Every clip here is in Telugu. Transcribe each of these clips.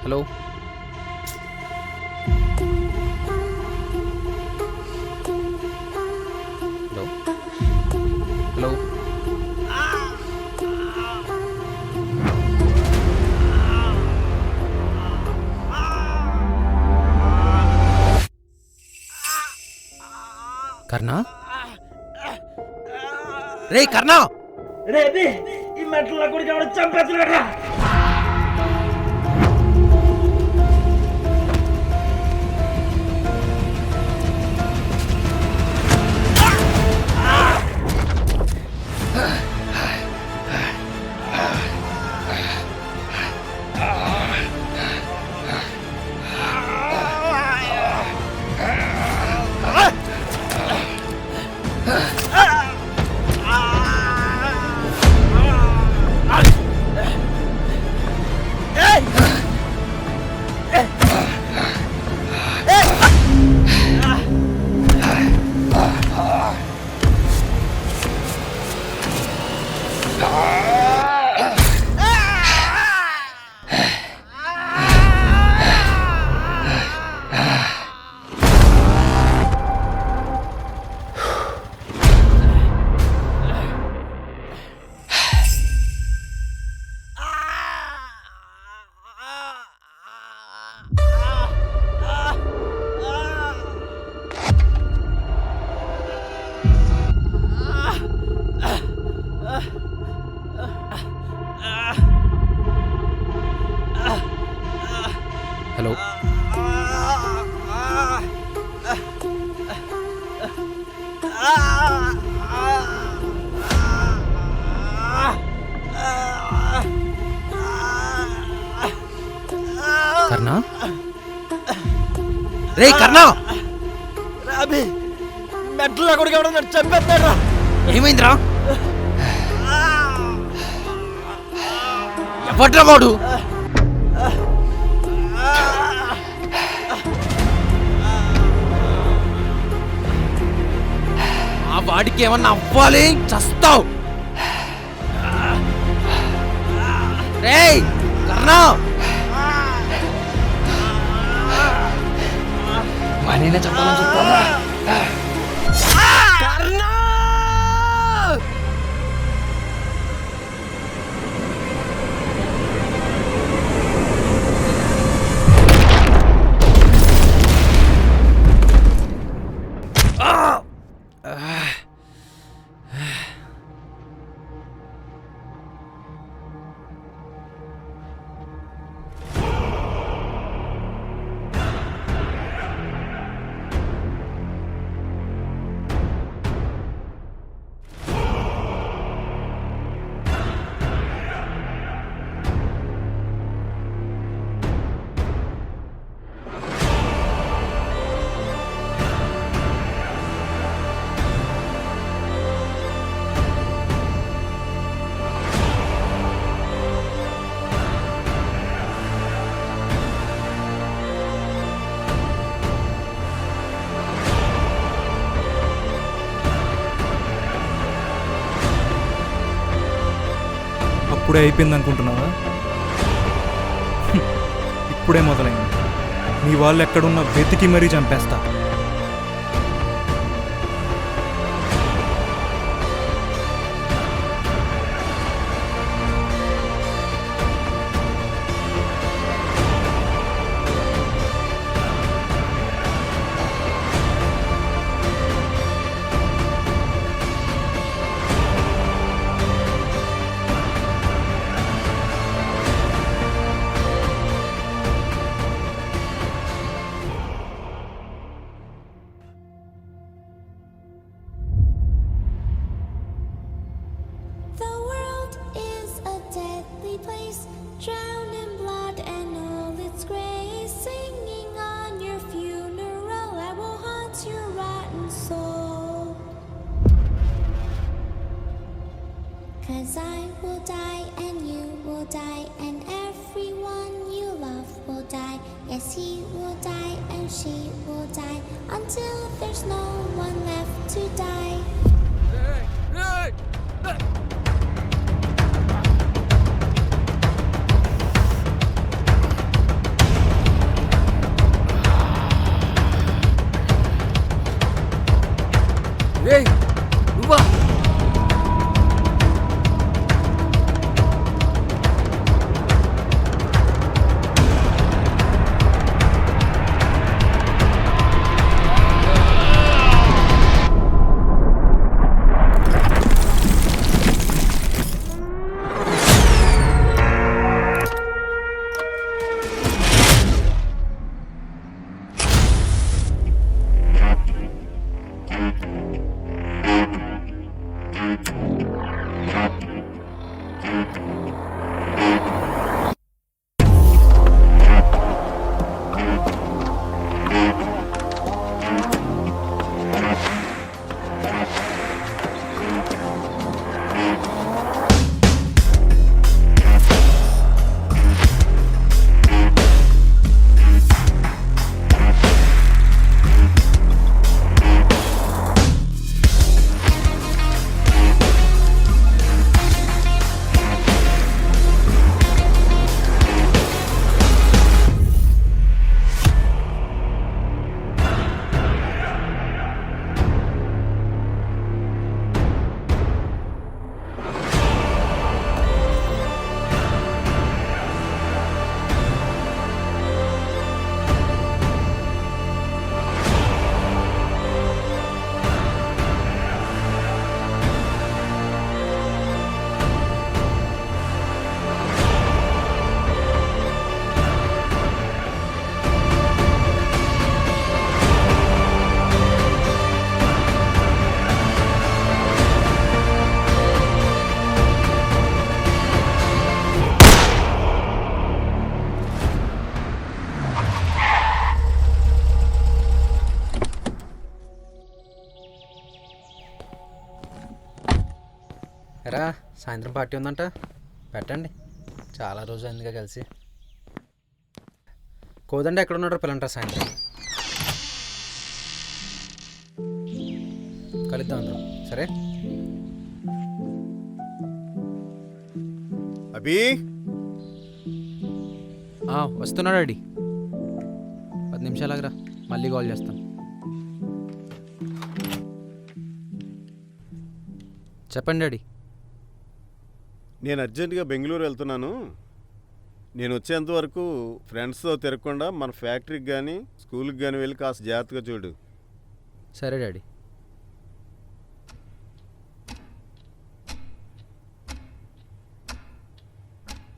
హలో హలో హలో కర్ణా రే కర్ణా రే ఈ మెట్ల గుడికి ఎవడ చంపేస్తున్నాడు. హలో కర్ణా రే కర్ణా రాబి మెట్ల గుడికి ఎవడ చంపేస్తాడు. ఏమైందిరా ఎవడ్రా వాడు ఆ వాడికి ఏమన్నా అవ్వాలి చస్తావు రేయ్ కర్ణా మనీనే చెప్పాలని చెప్తావా కర్ణా ఇప్పుడే అయిపోయింది అనుకుంటున్నావా? ఇప్పుడే మొదలైంది. మీ వాళ్ళు ఎక్కడున్నా వెతికి మరీ చంపేస్తా. Cause I will die and you will die and everyone you love will die. Yes, he will die and she will die until there's no one left to die. ఎరా సాయంత్రం పార్టీ ఉందంట, పెట్టండి. చాలా రోజు అయిందిగా కలిసి. కోదండ ఎక్కడ ఉన్నాడో పిల్లంటారా సాయంత్రం కలుద్దాం అందరం, సరే? అభి వస్తున్నాడు డాడీ. 10 నిమిషాలాగరా, మళ్ళీ కాల్ చేస్తాను. చెప్పండి డాడీ. నేను అర్జెంటుగా బెంగళూరు వెళ్తున్నాను. నేను వచ్చేంత వరకు ఫ్రెండ్స్తో తిరగకుండా మన ఫ్యాక్టరీకి కానీ స్కూల్కి కానీ వెళ్ళి కాస్త జాగ్రత్తగా చూడు. సరే డాడీ.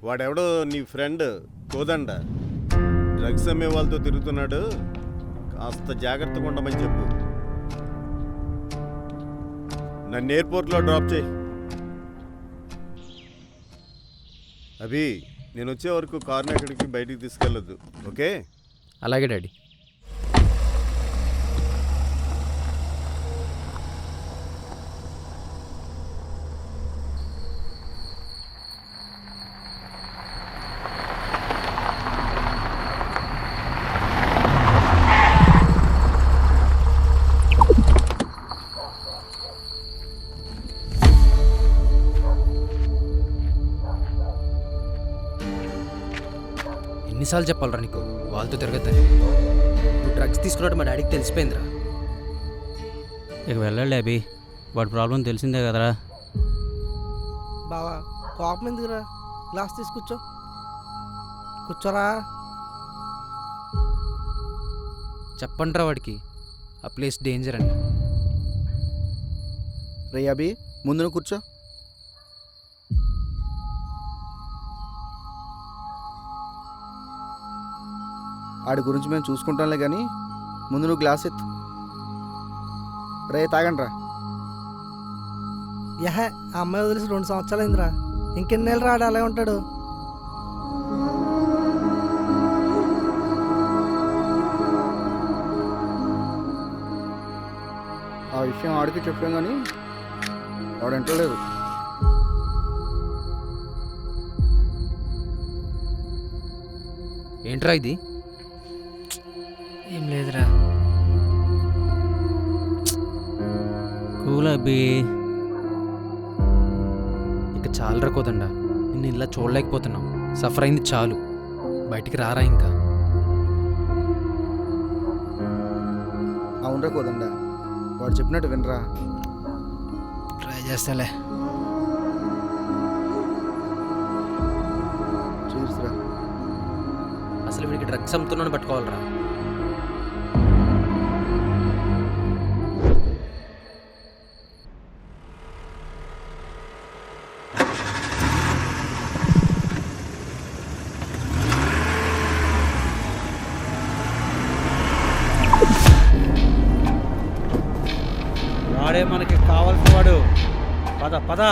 వాడెవడో నీ ఫ్రెండ్ కోదండ డ్రగ్స్ అమ్మే వాళ్ళతో తిరుగుతున్నాడు, కాస్త జాగ్రత్తగా ఉండమని చెప్పు. నన్ను ఎయిర్పోర్ట్లో డ్రాప్ చేయి. అభి, నేను వచ్చే వరకు కార్ని ఎక్కడికి బయటికి తీసుకెళ్ళొద్దు, ఓకే? అలాగే డాడీ. ఎన్నిసార్లు చెప్పాలరా నీకు వాళ్ళతో తిరగద్దని? నువ్వు డ్రగ్స్ తీసుకున్నట్టు మా డాడీకి తెలిసిపోయిందిరా. ఇక వెళ్ళాలి అభి, వాడి ప్రాబ్లం తెలిసిందే కదరా. బావా కోపం ఎందుకురా? గ్లాస్ తీసుకొచ్చో, కూర్చోరా. చెప్పండిరా వాడికి ఆ ప్లేస్ డేంజర్ అని. రే అభి, ముందు నువ్వు కూర్చో. ఆడి గురించి మేము చూసుకుంటాంలే కానీ ముందు నువ్వు గ్లాస్ ఎత్తు. రే తాగండి రా. యహ, ఆ అమ్మాయి వదిలేసి 2 సంవత్సరాలు అయిందిరా. ఇంకెన్నేళ్ళు రాడు అలా ఉంటాడు. ఆ విషయం ఆడికి చెప్పాం కానీ వాడు ఎంటలేదు. ఏంట్రా ఇది? ఏం లేదురా. కూల్ అభి. ఇక చాలరా కోదండా, నిన్ను ఇలా చూడలేకపోతున్నాం. సఫర్ అయింది చాలు, బయటికి రారా ఇంకా. అవునరా కోదండా, వాడు చెప్పినట్టు వినరా. ట్రై చేస్తాలే. చూసిరా. అసలు వీడికి డ్రగ్స్ అమ్ముతున్నాను పట్టుకోవాలరా. వాడే మనకి కావాల్సిన వాడు. పద పద.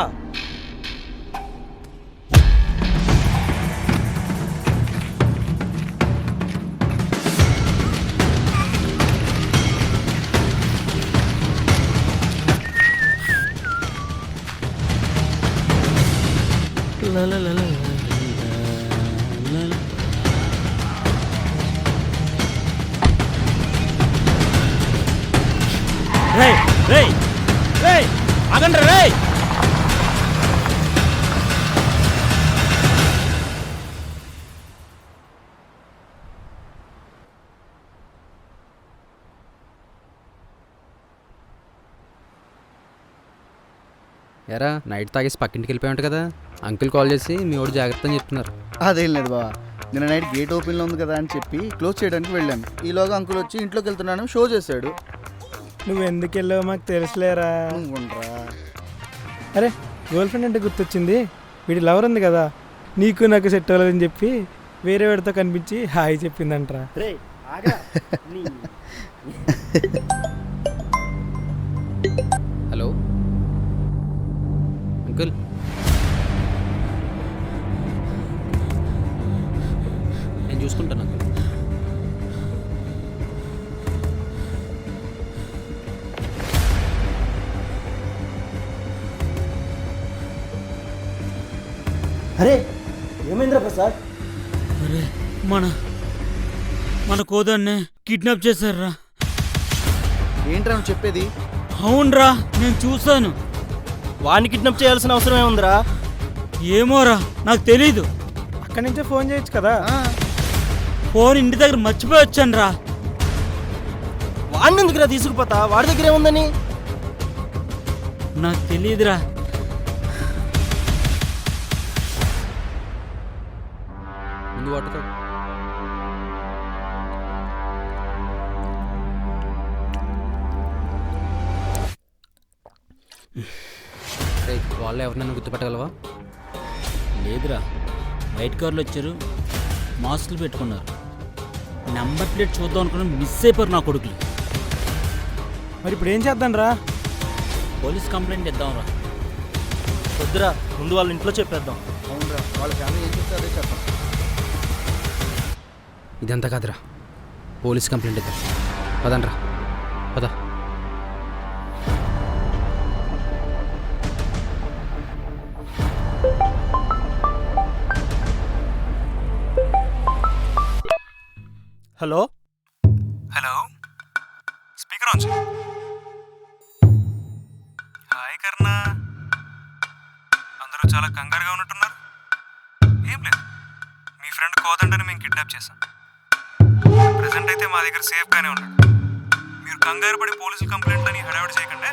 రేయ్ రేయ్ రేయ్, ఆగండి రేయ్. ఎరా నైట్ తాగేసి పక్కింటికి వెళ్ళిపోయాడు కదా, అంకుల్ కాల్ చేసి మీ వాడు జాగ్రత్త అని చెప్తున్నారు. అదేం లేదు బావా, నిన్న నైట్ గేట్ ఓపెన్లో ఉంది కదా అని చెప్పి క్లోజ్ చేయడానికి వెళ్ళాను. ఈలోగా అంకుల్ వచ్చి ఇంట్లోకి వెళ్తున్నాను షో చేశాడు. నువ్వు ఎందుకు వెళ్ళావు మాకు తెలుసులేరా. నువ్వు ఉండరా. అరే, గర్ల్ ఫ్రెండ్ అంటే గుర్తొచ్చింది. వీడి లవర్ ఉంది కదా, నీకు నాకు సెట్ అవ్వలేదని చెప్పి వేరే వాడితో కనిపించి హాయ్ చెప్పిందంటరా. హలో అంకుల్, నేను చూసుకుంటాను అంకుల్. అరే ఏమైందిరా ప్రసాద్? అరే మన కోదాన్నే కిడ్నాప్ చేశారా? ఏంట్రా నువ్వు చెప్పేది? అవునరా, నేను చూశాను. వాడిని కిడ్నాప్ చేయాల్సిన అవసరం ఏముందిరా? ఏమోరా, నాకు తెలీదు. అక్కడి నుంచే ఫోన్ చేయొచ్చు కదా. ఫోన్ ఇంటి దగ్గర మర్చిపోయి వచ్చాను రా. వాడిని ఎందుకురా తీసుకుపోతా? వాడి దగ్గర ఏముందని? నాకు తెలియదురా. ముందు పట్టుకో. వాళ్ళు ఎవరినైనా గుర్తుపెట్టగలవా? లేదురా, వైట్ కార్లు వచ్చారు, మాస్కులు పెట్టుకున్నారు. నెంబర్ ప్లేట్ చూద్దాం అనుకున్నా, మిస్ అయిపోయారు నా కొడుకులు. మరి ఇప్పుడు ఏం చేద్దాం రా? పోలీస్ కంప్లైంట్ ఇద్దాంరా. వద్దురా, ముందు వాళ్ళ ఇంట్లో చెప్పేద్దాం. అవునరా, వాళ్ళ ఫ్యామిలీ ఏం చెప్తే అదే చెప్పాలి. ఇదంతా కాదురా, పోలీస్ కంప్లైంట్ ఇద్దాం. పదండ్రా, పద. హలో హలో, స్పీకర్ ఆన్ చేయి. హాయ్ కర్ణ, అందరూ చాలా కంగారుగా ఉన్నట్టున్నారు. ఏం లేదు, మీ ఫ్రెండ్ కోదండని మేము కిడ్నాప్ చేశాం. ప్రజెంట్ అయితే మా దగ్గర సేఫ్గానే ఉన్నాడు. మీరు కంగారు పడి పోలీసులు కంప్లైంట్లని హడావిడి చేయకండి.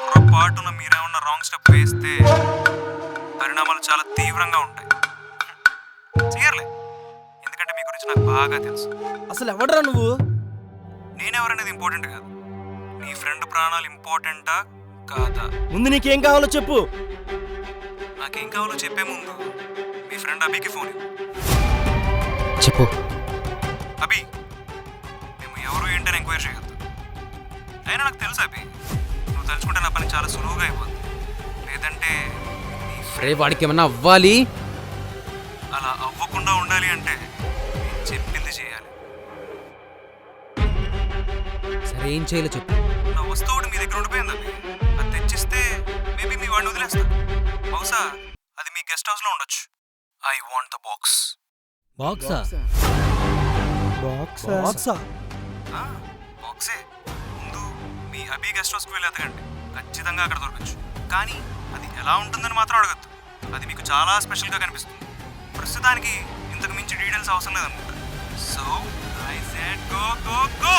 పొరపాటున మీరేమన్నా రాంగ్ స్టెప్ వేస్తే పరిణామాలు చాలా తీవ్రంగా ఉంటాయి. చేయర్లే, ఎందుకంటే మీ గురించి నాకు బాగా తెలుసు. అసలు ఎవడరా నువ్వు? నేనెవరనేది ఇంపార్టెంట్ కాదు, నీ ఫ్రెండ్ ప్రాణాలు ఇంపార్టెంటా కాదా? ముందు నీకేం కావాలో చెప్పు. నాకేం కావాలో చెప్పే ముందు మీ ఫ్రెండ్ అభికి ఫోన్ ఇవ్వు. చెప్పు. అభి, మేము ఎవరు ఏంటని ఎంక్వైరీ చేయొద్దు. అయినా నాకు తెలుసు అభి, నువ్వు తలుచుకుంటే నా పని చాలా సులువుగా అయిపోద్ది. లేదంటే నీ రే, వాడికి ఏమన్నా అవ్వాలి. అలా అవ్వకుండా ఉండాలి అంటే నేను చెప్పింది చేయాలి. సరే, ఏం చేయాలో చెప్పు. నా వస్తువు మీ దగ్గర ఉండిపోయింది అభి. అది తెచ్చిస్తే మేబీ మీ వాడిని వదిలేస్తా. బహుశా అది మీ గెస్ట్ హౌస్లో ఉండొచ్చు. I want the box. బాక్సా? బాక్సా? బాక్సే. ముందు మీ అభి గెస్ట్ హౌస్కి వెళ్ళి ఎతకండి, ఖచ్చితంగా అక్కడ దొరకచ్చు. కానీ అది ఎలా ఉంటుందని మాత్రం అడగద్దు, అది మీకు చాలా స్పెషల్గా కనిపిస్తుంది. ప్రస్తుతానికి ఇంతకు మించి డీటెయిల్స్ అవసరం లేదనుకుంటా. So I said go go go.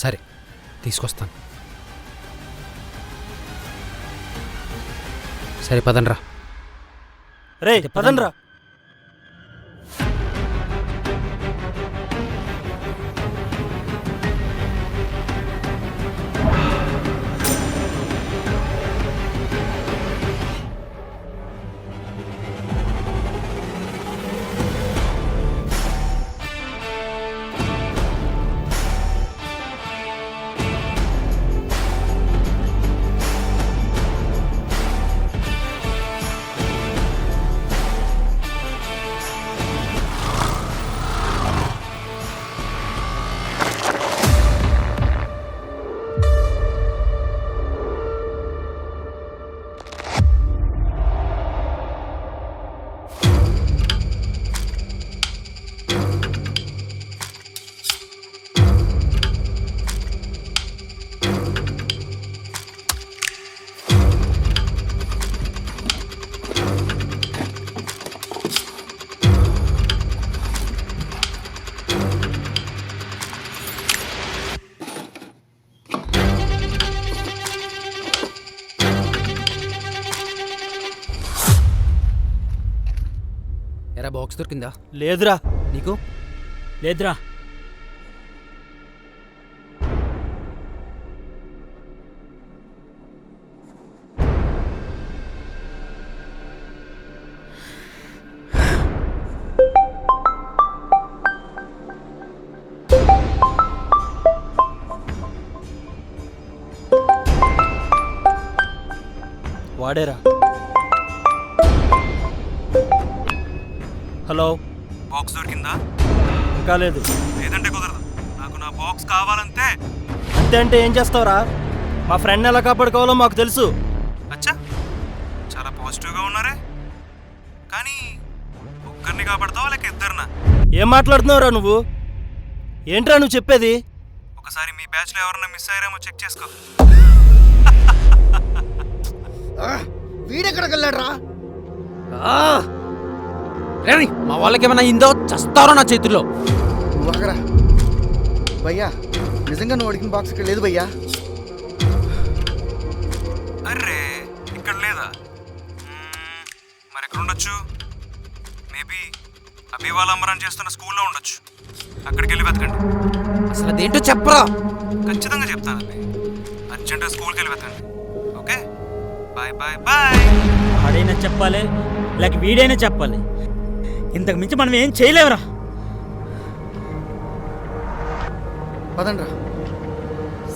సరే, తీసుకొస్తాను. సరే, పదండ్రా. రే పదండ్రా. ఎరా, బాక్స్ దొరికిందా? లేదురా. నీకు? లేదురా. వాడేరా. హలో, బాక్స్ దొరికిందా? ఇంకా లేదు. లేదంటే కుదరదు, నాకు నా బాక్స్ కావాలంతే. అంతే అంటే ఏం చేస్తావురా? మా ఫ్రెండ్ ఎలా కాపాడుకోవాలో మాకు తెలుసు. అచ్చా, చాలా పాజిటివ్గా ఉన్నారే, కానీ ఒక్కరిని కాపాడతావా లేక ఇద్దరినా? ఏం మాట్లాడుతున్నావురా నువ్వు? ఏంట్రా నువ్వు చెప్పేది? ఒకసారి మీ బ్యాచ్లో ఎవరన్నా మిస్ అయ్యారేమో చెక్ చేసుకో. వీడెక్కడికి వెళ్ళాడ్రా? రేయ్, మా వాళ్ళకి ఏమైనా ఇందో చస్తారో నా చేతుల్లో. నువ్వు ఆగరా భయ్యా, నిజంగా నువ్వు అడిగిన బాక్స్ ఇక్కడ లేదు భయ్యా. అర్రే, ఇక్కడ లేదా? మరి ఎక్కడ ఉండొచ్చు? మేబీ అభివాలంబరం చేస్తున్న స్కూల్లో ఉండొచ్చు. అక్కడికి వెళ్ళి వెతకండి. అసలు అదేంటో చెప్పరా. ఖచ్చితంగా చెప్తానండి. అర్జెంటుగా స్కూల్కి వెళ్ళి వెతకండి. Okay, bye bye bye. వాడైనా చెప్పాలి, లేక వీడైనా చెప్పాలి. ఇంతకు మించి మనం ఏం చేయలేవురా. పదండ్రా.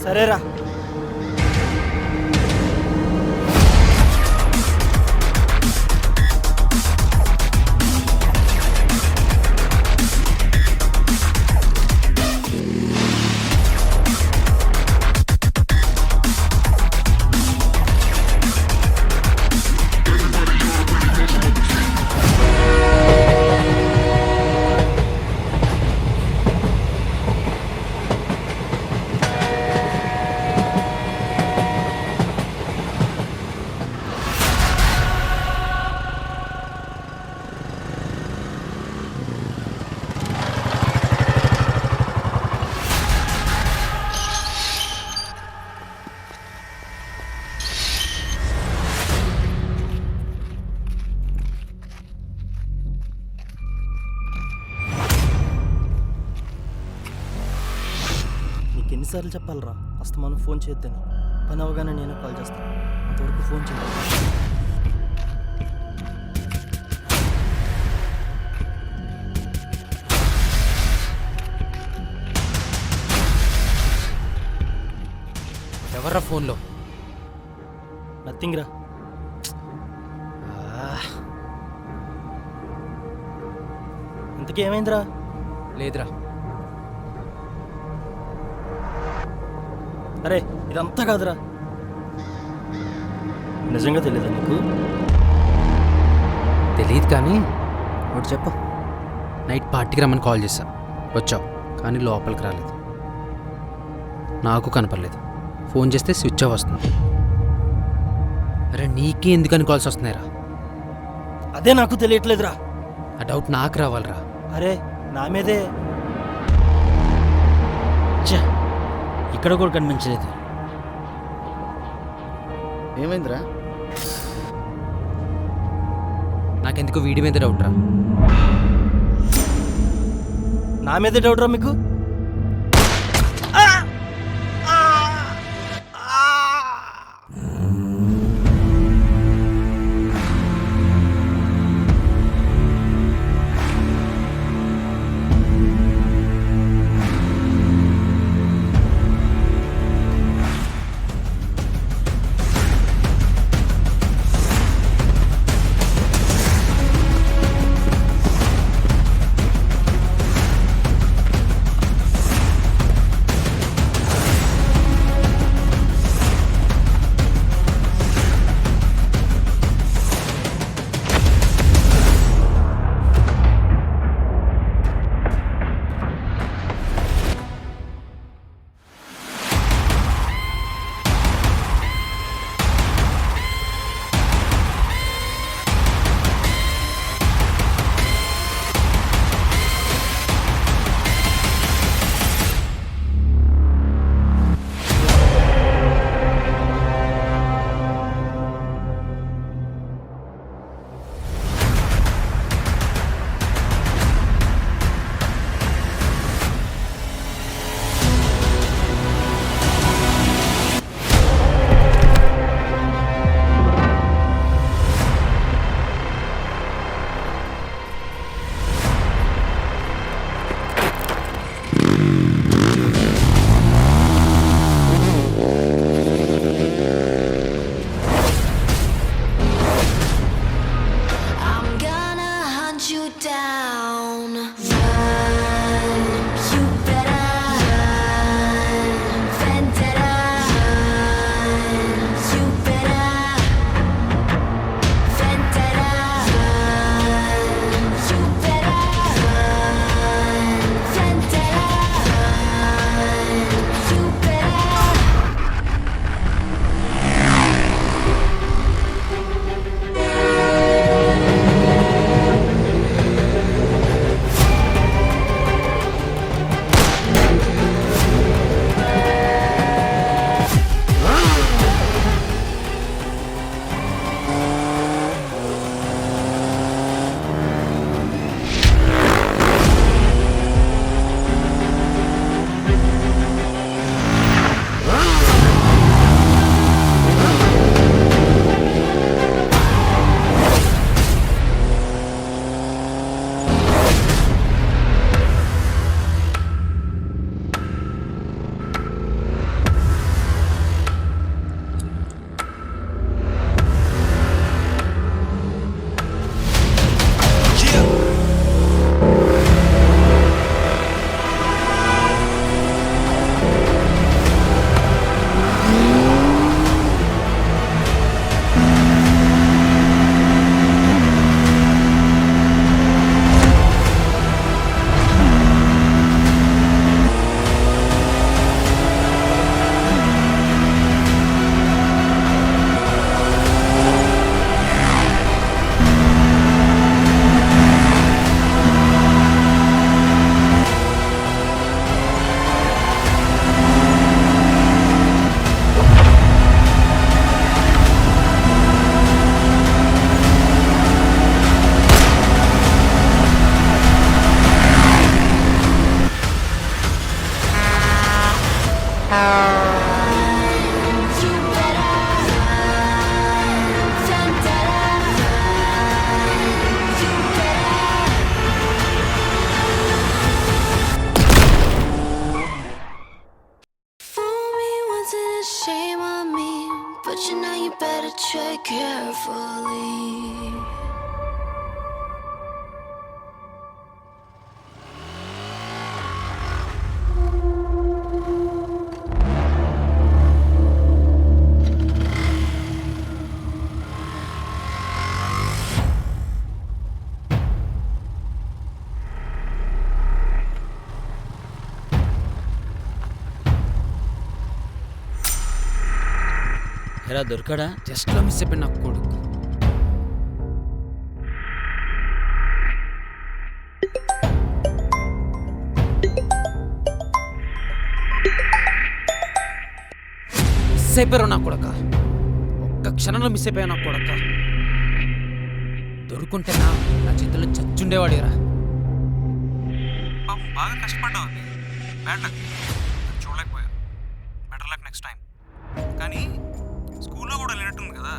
సరేరా. నీకు ఎన్నిసార్లు చెప్పాలరా అస్తమానం ఫోన్ చేద్దని? పని అవగానే నేను కాల్ చేస్తాను, అంతవరకు ఫోన్ చేయాలి. ఎవర్రా ఫోన్లో? నథింగ్ రా. ఇంతకీ ఏమైందిరా? లేదురా. అరే ఇదంతా కాదురా. నిజంగా తెలియదా నీకు? తెలియదు కానీ ఒకటి చెప్పు. నైట్ పార్టీకి రమ్మని కాల్ చేశా, వచ్చావు కానీ లోపలికి రాలేదు. నాకు కనపడలేదు. ఫోన్ చేస్తే స్విచ్ ఆఫ్ వస్తుంది. అరే నీకే ఎందుకని కాల్స్ వస్తున్నాయిరా? అదే నాకు తెలియట్లేదురా. ఆ డౌట్ నాకు రావాలిరా. అరే నా మీదే. ఛ, ఇక్కడ కూడా కనిపించలేదు. ఏమైందిరా? నాకెందుకు వీడి మీద డౌట్ రా. నా మీదే డౌట్ రా మీకు? a shame on me, but you know you better tread carefully. ఎలా దొరికాడా? జస్ట్లో మిస్ అయిపోయిన నాకు కొడుకు. మిస్ అయిపోయారు నా కొడక. ఒక్క క్షణంలో మిస్ అయిపోయా నా కొడక. దొరుకుంటే నా చేతుల్లో చచ్చుండేవాడిరా. పాపం బాగా కష్టపడ్డావు అది. బ్యాడ్ లక్, చూడలేకపోయా. Better luck next time. కానీ స్కూల్లో కూడా లేనట్టుంది కదా.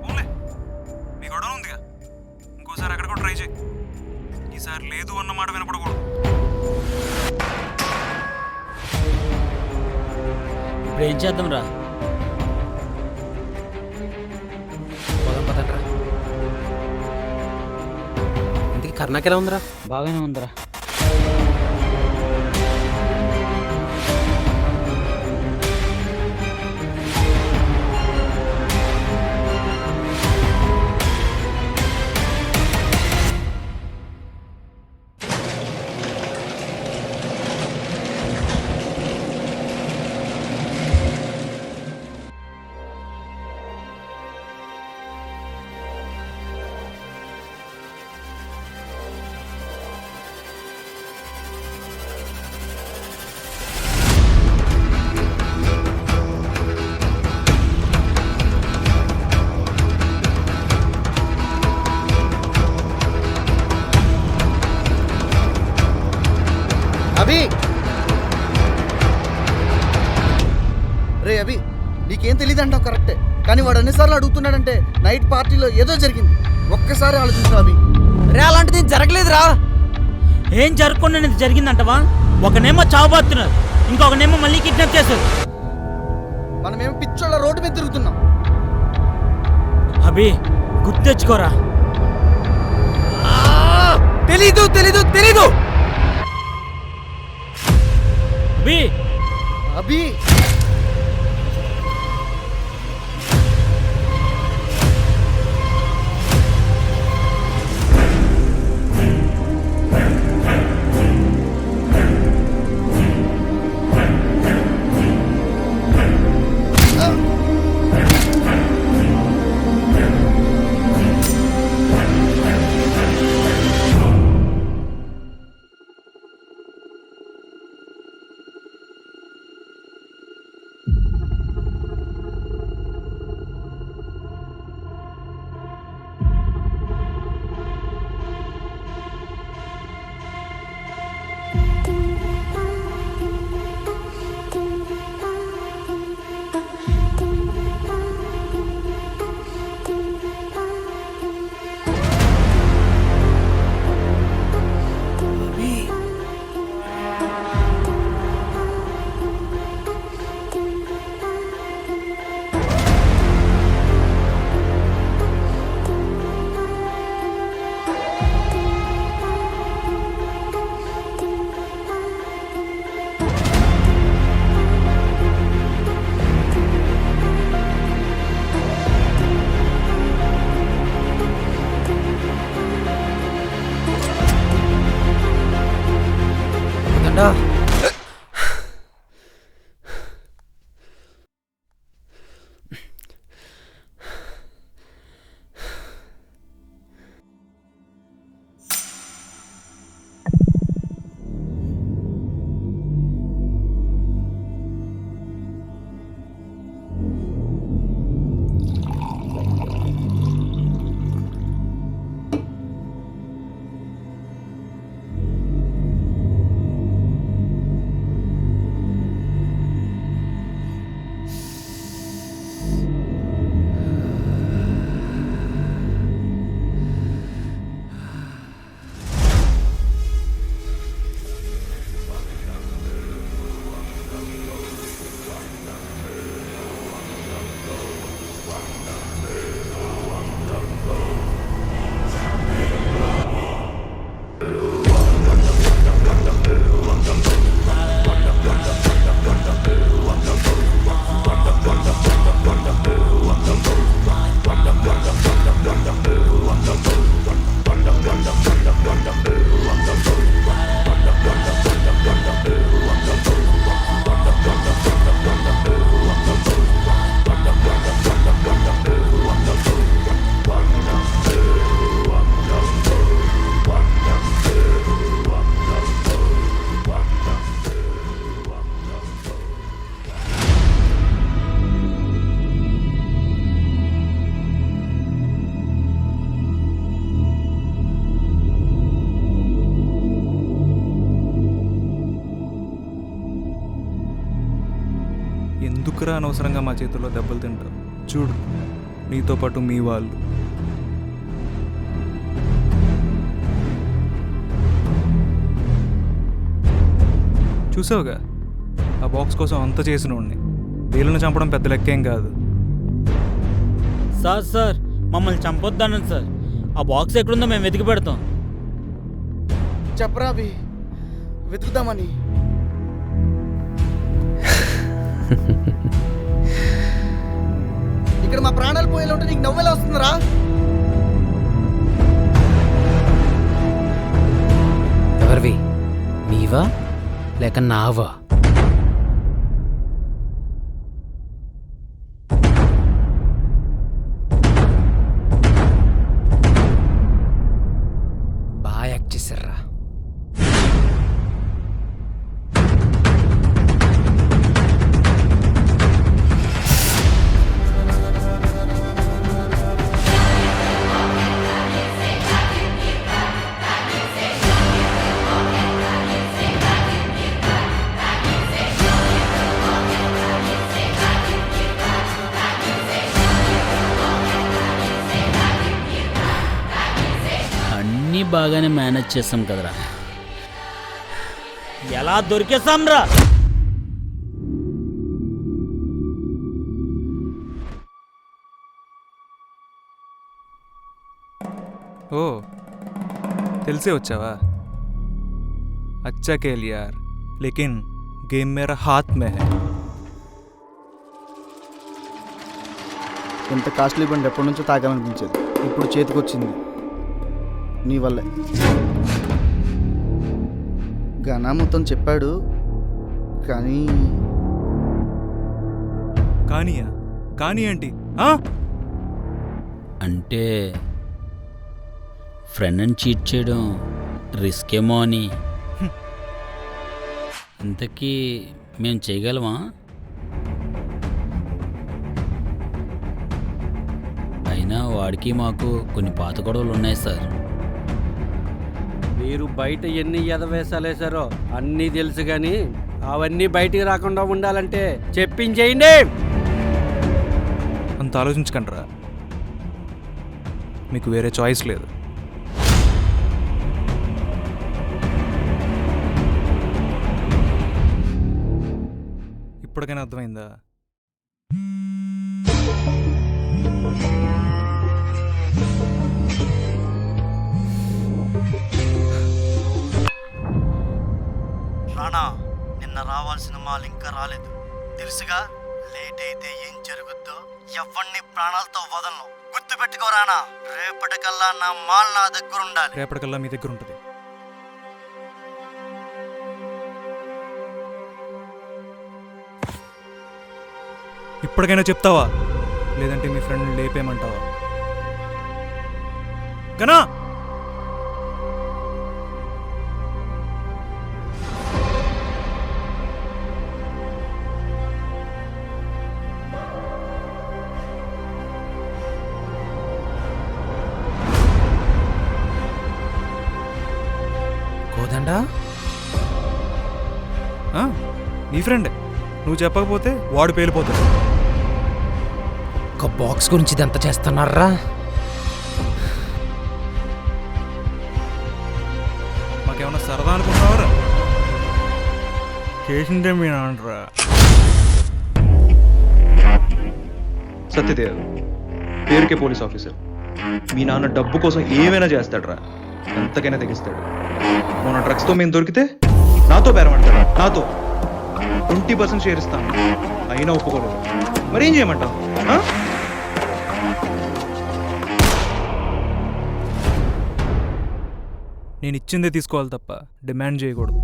పోలే, మీ గొడవ ఉందిగా, ఇంకోసారి అక్కడ కూడా ట్రై చేయి. ఈసారి లేదు అన్న మాట వినపడకూడదు. ఇప్పుడు ఏం చేద్దాం రా? పోదాం పదండ్రా. ఇంతకీ కర్ణాకి ఎలా ఉందిరా? బాగానే ఉందిరా. అభి, రే అభి, నీకేం తెలియదు అంటావు కరెక్టే, కానీ వాడు అన్నిసార్లు అడుగుతున్నాడంటే నైట్ పార్టీలో ఏదో జరిగింది. ఒక్కసారి ఆలోచించు అభి. రే అలాంటిది జరగలేదురా. ఏం జరగకుండా ఇది జరిగిందంటవా? ఒకనేమో చావబోతున్నారు, ఇంకొకనేమో మళ్ళీ కిడ్నాప్ చేశారు. మనమేమో పిచ్చోళ్ళ రోడ్డు మీద తిరుగుతున్నాం. అభి గుర్తెచ్చుకోరా. తెలీదు తెలీదు తెలీదు. అభి అభి, ఎందుకురా అనవసరంగా మా చేతుల్లో దెబ్బలు తింటావు? చూడు, నీతో పాటు మీ వాళ్ళు. చూసావుగా, ఆ బాక్స్ కోసం అంత చేసిన వాడిని వీళ్ళని చంపడం పెద్ద లెక్కేం కాదు. సార్ మమ్మల్ని చంపొద్దనండి సార్. ఆ బాక్స్ ఎక్కడుందో మేము వెతికి పెడతాం. చెప్పరా అభి, వెతుకుదామని. ఇక్కడ మా ప్రాణాలు పోయేలా ఉంటే నీకు నవ్వేలా వస్తుందిరా? ఎవరివి, నీవా లేక నావా? బాగా యాక్ట్ చేశారా? అన్నీ బాగానే మేనేజ్ చేస్తాం కదరా. ఎలా దొరికేసాం రా? ఓ, తెలిసే వచ్చావా? అచ్చా కేల్ యార్, లేకిన్ గేమ్ మేరా హాత్ మే హై. ఎంత కాస్ట్లీ బండి ఎప్పటి నుంచో తాగాలనిపించేది, ఇప్పుడు చేతికొచ్చింది నీ వల్లే. ఘనా మొత్తం చెప్పాడు, కానీ కానీ ఏంటి? అంటే ఫ్రెండ్ని చీట్ చేయడం రిస్క్ ఏమో అని. ఇంతకీ మేము చేయగలమా? అయినా వాడికి మాకు కొన్ని పాత గొడవలు ఉన్నాయి సార్. మీరు బయట ఎన్ని ఎదవేసాలేసారో అన్నీ తెలుసు, కానీ అవన్నీ బయటికి రాకుండా ఉండాలంటే చెప్పించేయండి. అంత ఆలోచించకండిరా, మీకు వేరే చాయిస్ లేదు. ఇప్పటికైనా అర్థమైందా? రానా, నిన్న రావాల్సిన మాల్ ఇంకా రాలేదు తెలుసుగా. లేట్ అయితే ఏం జరుగుద్దో ఎవరిని ప్రాణాలతో వదలను, గుర్తుపెట్టుకో రానా. రేపటికల్లా నా మాల్ నా దగ్గర ఉండాలి. రేపటికల్లా మీ దగ్గర ఉంటుంది. ఇప్పటికైనా చెప్తావా, లేదంటే మీ ఫ్రెండ్ లేపేయమంటావా? గనా, కోదండా నీ ఫ్రెండే, నువ్వు చెప్పకపోతే వాడు పేలిపోతాడు. ఒక బాక్స్ గురించి ఇదంతా చేస్తున్నారా? మాకేమన్నా సరదా అనుకుంటున్నావరా? చేసిందే మీ నాన్నరా. సత్యదేవ్ పేరుకే పోలీస్ ఆఫీసర్, మీ నాన్న డబ్బు కోసం ఏమైనా చేస్తాడురా, ఎంతకైనా తెగిస్తాడు. మొన్న డ్రగ్స్తో మేము దొరికితే నాతో బేరమంటారా? నాతో 20% షేర్ ఇస్తాను, అయినా ఒప్పుకోలేదు. మరేం చేయమంటావు? నేను ఇచ్చిందే తీసుకోవాలి తప్ప డిమాండ్ చేయకూడదు.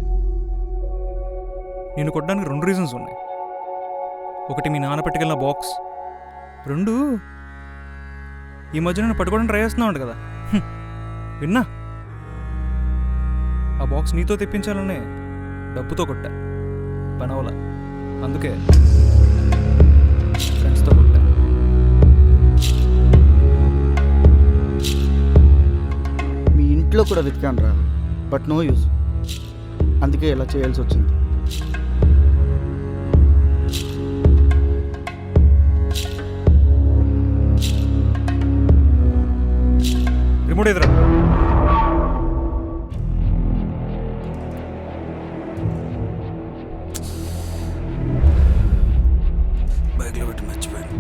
నేను కొట్టడానికి 2 రీజన్స్ ఉన్నాయి. ఒకటి మీ నాన్న పెట్టుకెళ్ళిన బాక్స్, 2 ఈ మధ్య నేను పట్టుకోవడానికి ట్రై చేస్తున్నావు కదా, విన్నా. ఆ బాక్స్ నీతో తెప్పించాలనే డబ్బుతో కొట్టా, పనవలా. అందుకే ఫ్రెండ్స్తో కొట్టా. మీ ఇంట్లో కూడా వెతికాను రా, బట్ నో యూజ్. అందుకే ఇలా చేయాల్సి వచ్చింది. రిమోట్ ఎదురా. బైక్లో పెట్టి మర్చిపోయాను.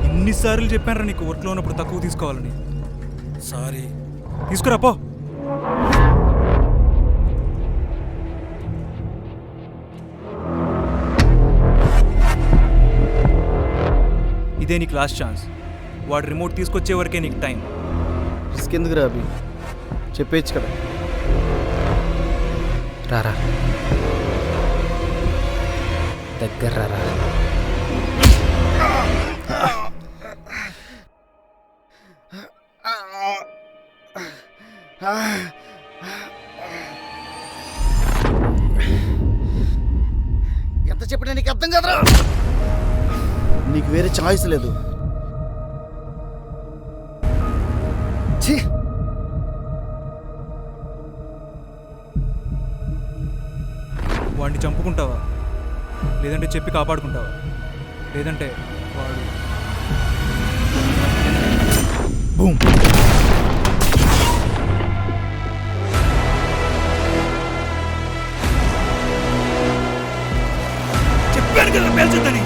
ఇన్నిసార్లు చెప్పాను నీకు వర్క్లో ఉన్నప్పుడు తక్కువ తీసుకోవాలని. సారీ, తీసుకురా పో. ఇదే నీకు లాస్ట్ ఛాన్స్. వాడు రిమోట్ తీసుకొచ్చే వరకే నీకు టైం. రిస్క్ ఎందుకు రా అభి, చెప్పేయచ్చు కదా. రారా దగ్గర రారా. ఎంత చెప్పినా నీకు అర్థం కదరా. నీకు వేరే ఛాయిస్ లేదు. ఛీ, వాడిని చంపుకుంటావా, లేదంటే చెప్పి కాపాడుకుంటావా, లేదంటే వాడు బూమ్. చెప్పాను కదా పేల్చొద్దని.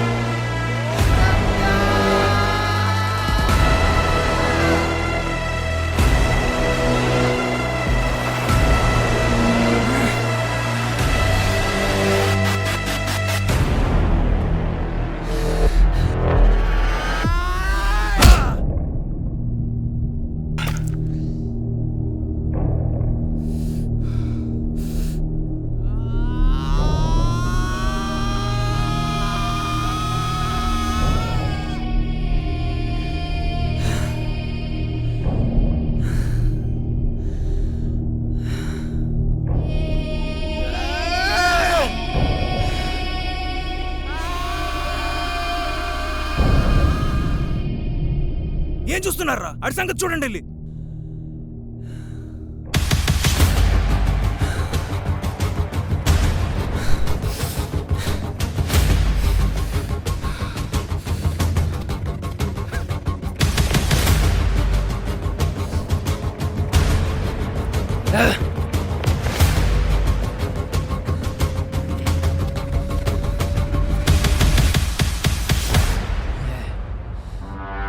ఏం చూస్తున్నారా? అడి సంగతి చూడండి వెళ్ళి.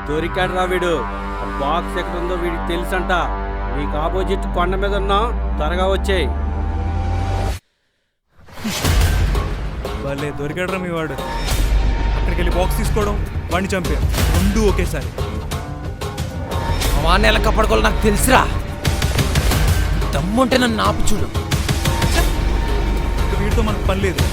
దొరికాడు రా వీడు. బాక్స్ ఎక్కడ ఉందో వీడికి తెలుసంట. నీకు ఆపోజిట్ కొండ మీద ఉన్నా, త్వరగా వచ్చేయి. వాళ్ళే దొరికాడరా మీ వాడు. అక్కడికి వెళ్ళి బాక్స్ తీసుకోవడం, వాడిని చంపాం, రెండు ఒకేసారి. వాడిని ఎలా కాపాడుకోవాలో నాకు తెలుసురా. దమ్ముంటే నన్ను ఆపు చూడు. ఇక వీడితో మనకు పని లేదు.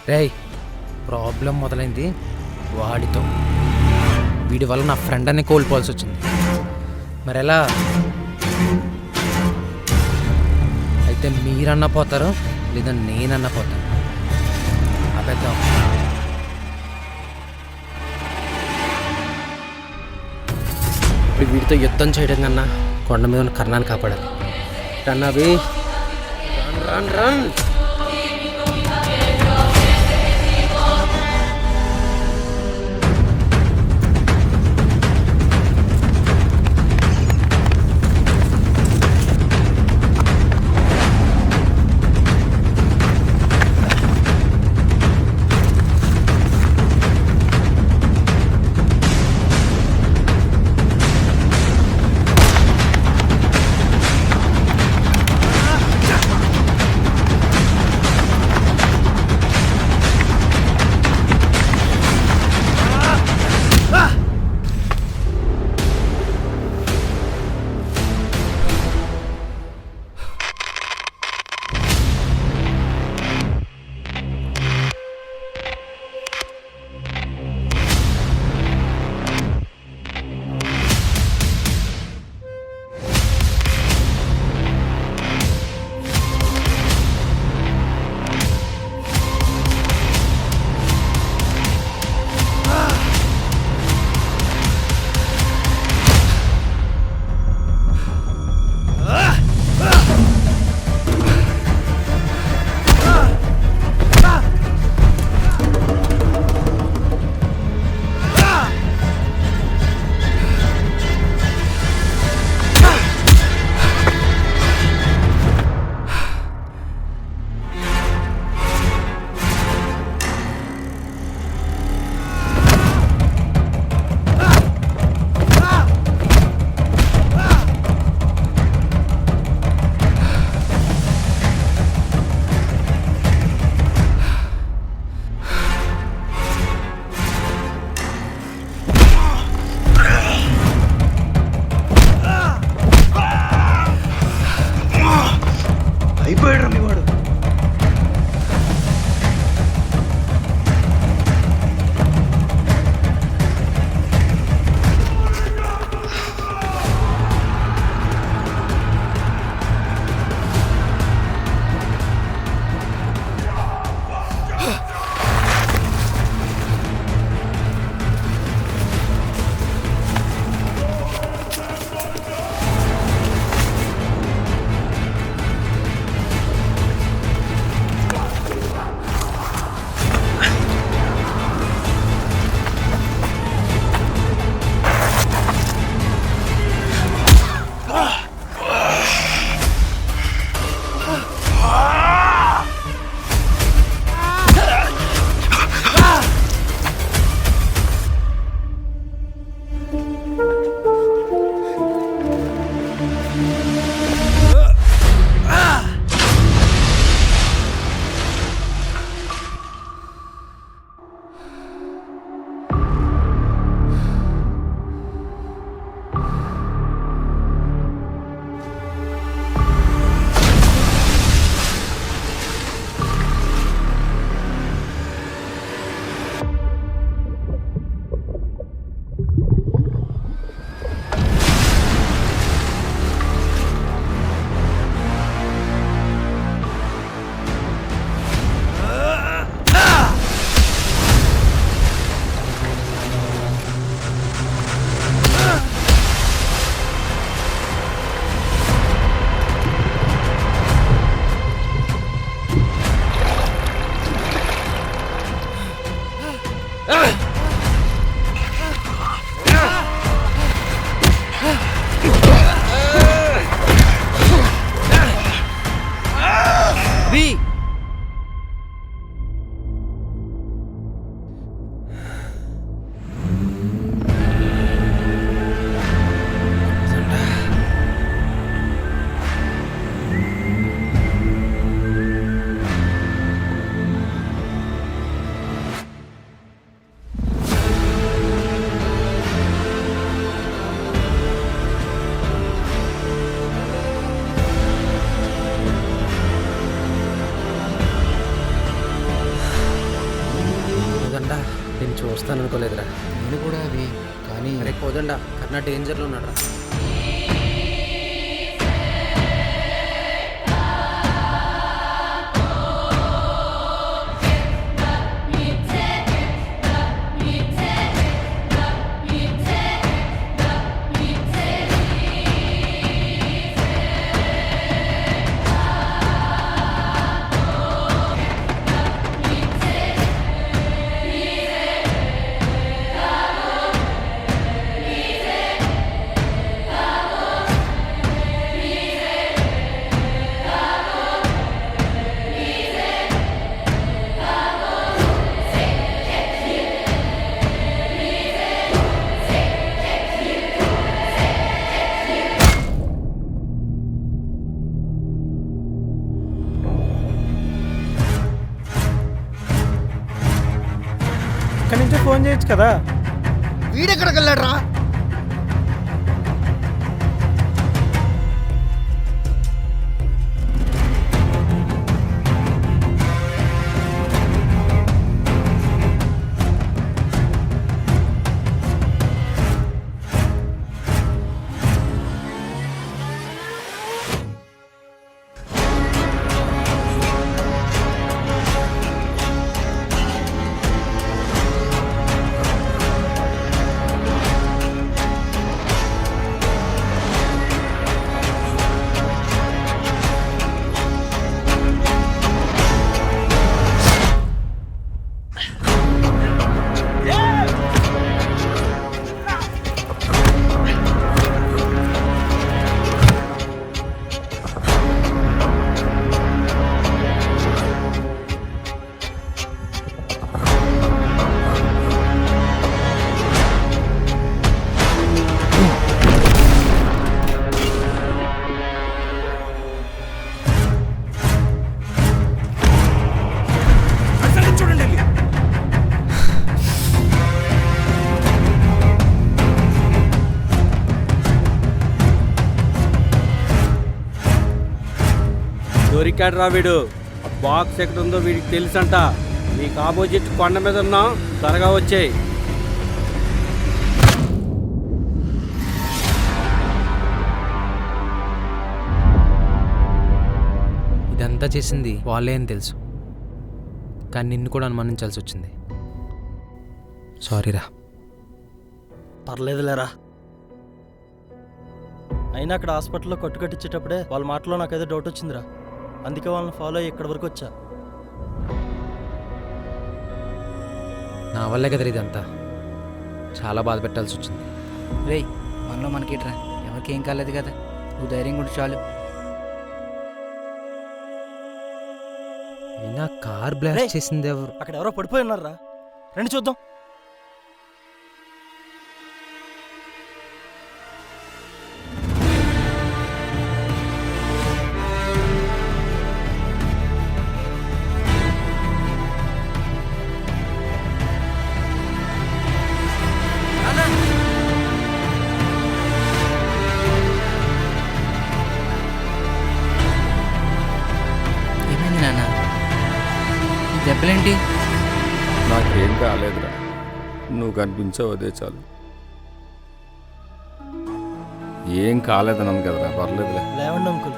రేయ్, ప్రాబ్లం మొదలైంది వాడితో. వీడి వల్ల నా ఫ్రెండ్ అనే కోల్పోవాల్సి వచ్చింది. మరి ఎలా? అయితే మీరన్నా పోతారు, లేదా నేనన్నా పోతాను. అబద్ధం. ఇప్పుడు వీడితో యుద్ధం చేయడం కన్నా కొండ మీద ఉన్న కర్ణాన్ని కాపాడాలి. రన్ అవి, రన్ రన్ రన్. కోదండా నేను చూస్తాను అనుకోలేదురా. నేను కూడా అవి కానీ అరే కోదండా కర్ణ డేంజర్లో ఉన్నాడు రా. ఇక్కడి నుంచే ఫోన్ చేయొచ్చు కదా. వీడెక్కడికి వెళ్ళాడు రా? దొరికాడు రా వీడు. ఆ బాక్స్ ఎక్కడ ఉందో వీడికి తెలుసంట. మీకు ఆపోజిట్ కొండ మీద ఉన్నా త్వరగా వచ్చేయి. ఇదంతా చేసింది వాళ్ళే అని తెలుసు, కానీ నిన్ను కూడా అనుమానించాల్సి వచ్చింది. సారీరా. పర్లేదులేరా. అయినా అక్కడ హాస్పిటల్లో కట్టుకట్టించేటప్పుడే వాళ్ళ మాటలో నాకేదో డౌట్ వచ్చిందిరా. అందుకే వాళ్ళని ఫాలో అయ్యి ఇక్కడి వరకు వచ్చా. నా వల్లే కదా ఇదంతా. చాలా బాధ పెట్టాల్సి వచ్చింది. రేయ్ మనలో మనకిట్రా, ఎవరికి ఏం కాలేదు కదా, నువ్వు ధైర్యంగా ఉండి చాలు. అయినా కార్ బ్లాస్ట్ చేసింది ఎవరు? అక్కడ ఎవరో పడిపోయి ఉన్నారా, రండి చూద్దాం. ఏమైంది నాన్న? ఈ దెబ్బలేంటి? నాకేం కాలేదురా, నువ్వు కనిపించావు అదే చాలు. ఏం కాలేదన్నాను కదరా, పర్లేదులే. లేవండి అంకుల్.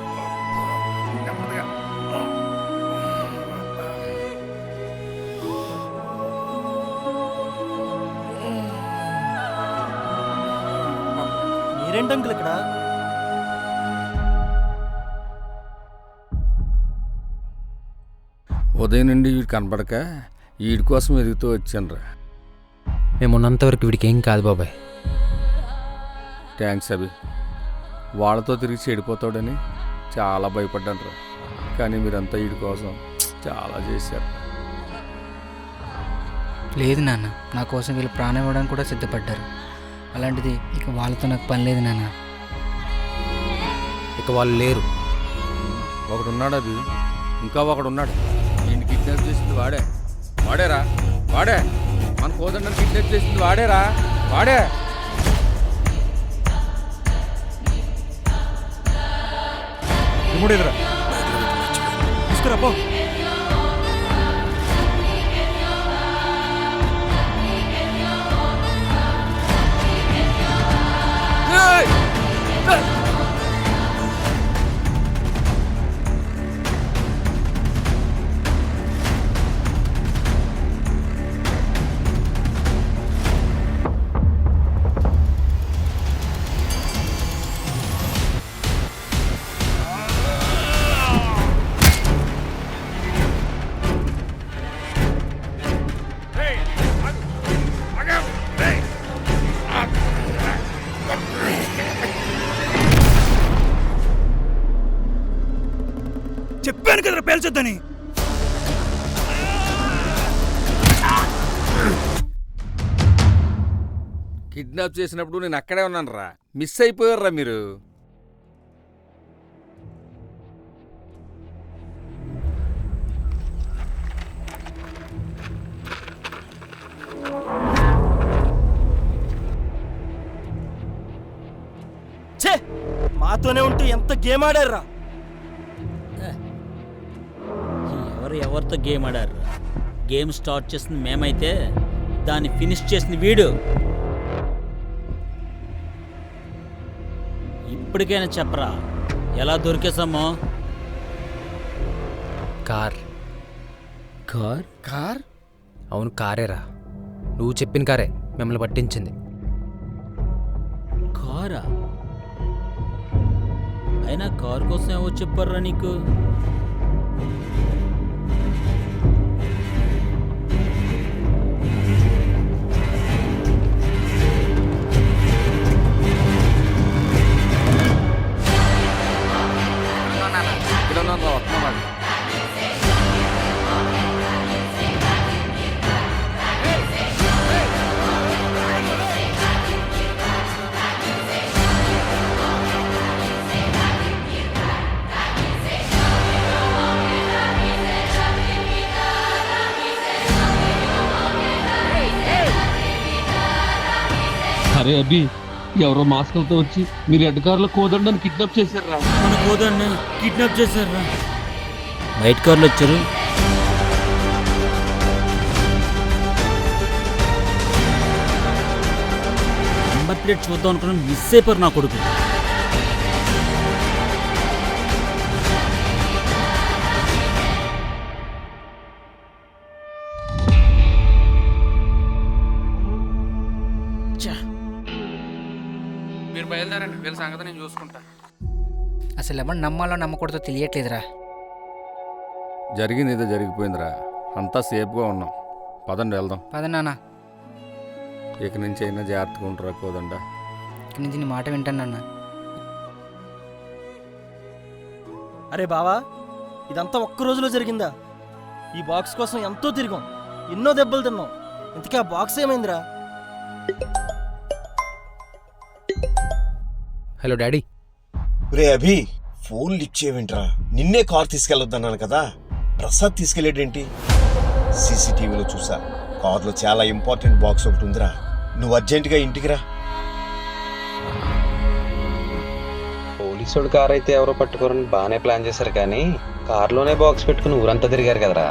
మీరేంటి అంకుల్ ఇక్కడ? ఉదయం నుండి వీడు కనపడక వీడి కోసం ఎదుగుతూ వచ్చానురా. మేము ఉన్నంతవరకు వీడికి ఏం కాదు బాబాయ్. థ్యాంక్స్ అభి. వాళ్ళతో తిరిగి చెడిపోతాడని చాలా భయపడ్డాను రా. కానీ మీరంతా వీడి కోసం చాలా చేశారు. లేదు నాన్న, నా కోసం వీళ్ళు ప్రాణం ఇవ్వడానికి కూడా సిద్ధపడ్డారు. అలాంటిది ఇక వాళ్ళతో నాకు పని లేదు నాన్న. ఇక వాళ్ళు లేరు. ఒకడున్నాడు అభి, ఇంకా ఒకడున్నాడు. నేను కిడ్నాప్ చేసింది వాడేరా. వాడే మన కోదండని కిడ్నాప్ చేసింది వాడే. ఎదురా తీసుకురా పో. చెప్పాను కదరా పేల్చొద్దని. కిడ్నాప్ చేసినప్పుడు నేను అక్కడే ఉన్నాను రా. మిస్ అయిపోయారా మీరు? ఛే, మాతోనే ఉంటూ ఎంత గేమ్ ఆడారా. ఎవరితో గేమ్ ఆడారు? గేమ్ స్టార్ట్ చేసింది మేమైతే దాన్ని ఫినిష్ చేసింది వీడు. ఇప్పటికైనా చెప్పరా ఎలా దొరికేసామో? కార్. కార్? కార్? అవును, కారేరా. నువ్వు చెప్పిన కారే మిమ్మల్ని పట్టించింది. కారా? అయినా కారు కోసం ఏవో చెప్పారా నీకు? అరే అభి, ఎవరో మాస్కలతో వచ్చి మీరు రెడ్ కార్లో కోదండని కిడ్నాప్ చేశారా? మన కోదండ కిడ్నాప్ చేశారా? వైట్ కార్లో వచ్చారు. నంబర్ ప్లేట్ చూద్దాం అనుకున్నాను, మిస్ అయిపోయారు నా కొడుకు. మీరు బయలుదేరండి, వీళ్ళ సంగతి నేను చూసుకుంటా. అసలు ఎవరు నమ్మాలో నమ్మకూడదో తెలియట్లేదురా. జరిగింది ఏదో జరిగిపోయిందిరా. అంతా సేఫ్గా ఉన్నాం. పదండి వెళ్దాం. పద నాన్న. ఇక నుంచి అయినా జాగ్రత్తగా ఉంటారా కోదండ. ఇక్కడి నుంచి నీ మాట వింటాను నాన్న. అరే బావా, ఇదంతా ఒక్క రోజులో జరిగిందా? ఈ బాక్స్ కోసం ఎంతో తిరిగాం, ఎన్నో దెబ్బలు తిన్నాం. ఇంతకీ ఆ బాక్స్ ఏమైందిరా? Hello daddy. రే అభి, ఫోన్ లిఫ్ట్ చేయవేంట్రా? నిన్నే కార్ తీసుకెళ్ళొద్దన్నాను కదా. ప్రసాద్ తీసుకెళ్ళాడేంటి? సీసీటీవీలో చూసా, కార్లో చాలా ఇంపార్టెంట్ బాక్స్ ఒకటి ఉందిరా. నువ్వు అర్జెంటుగా ఇంటికి రా. పోలీసుడు కార్ అయితే ఎవరో పట్టుకోరని బాగానే ప్లాన్ చేశారు, కానీ కార్లోనే బాక్స్ పెట్టుకుని ఊరంతా తిరిగారు కదరా.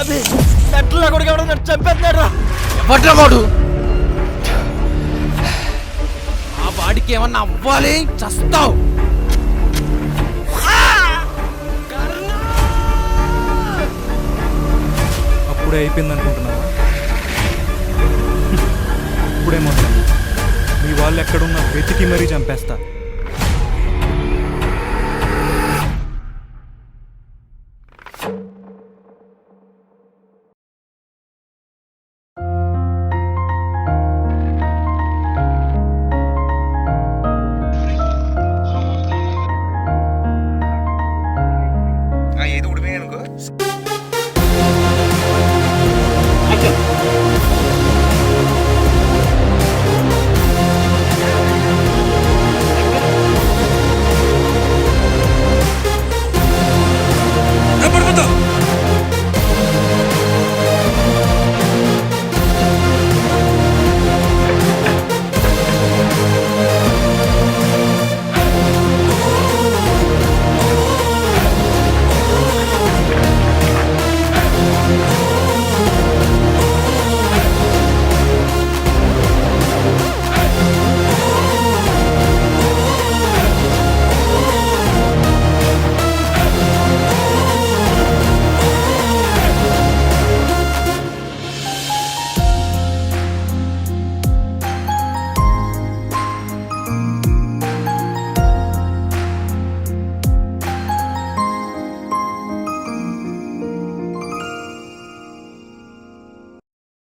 అభి మెట్ల కొడుకు ఎవడో నన్ను చంపేస్తున్నాడు. ఎవడ్రా వాడు? ఆ వాడికి ఏమన్నా అవ్వాలి, చస్తావు. అప్పుడే అయిపోయింది అనుకుంటున్నావా? ఇప్పుడే మొత్తం మీ వాళ్ళు ఎక్కడున్నా వెతికి మరీ చంపేస్తా.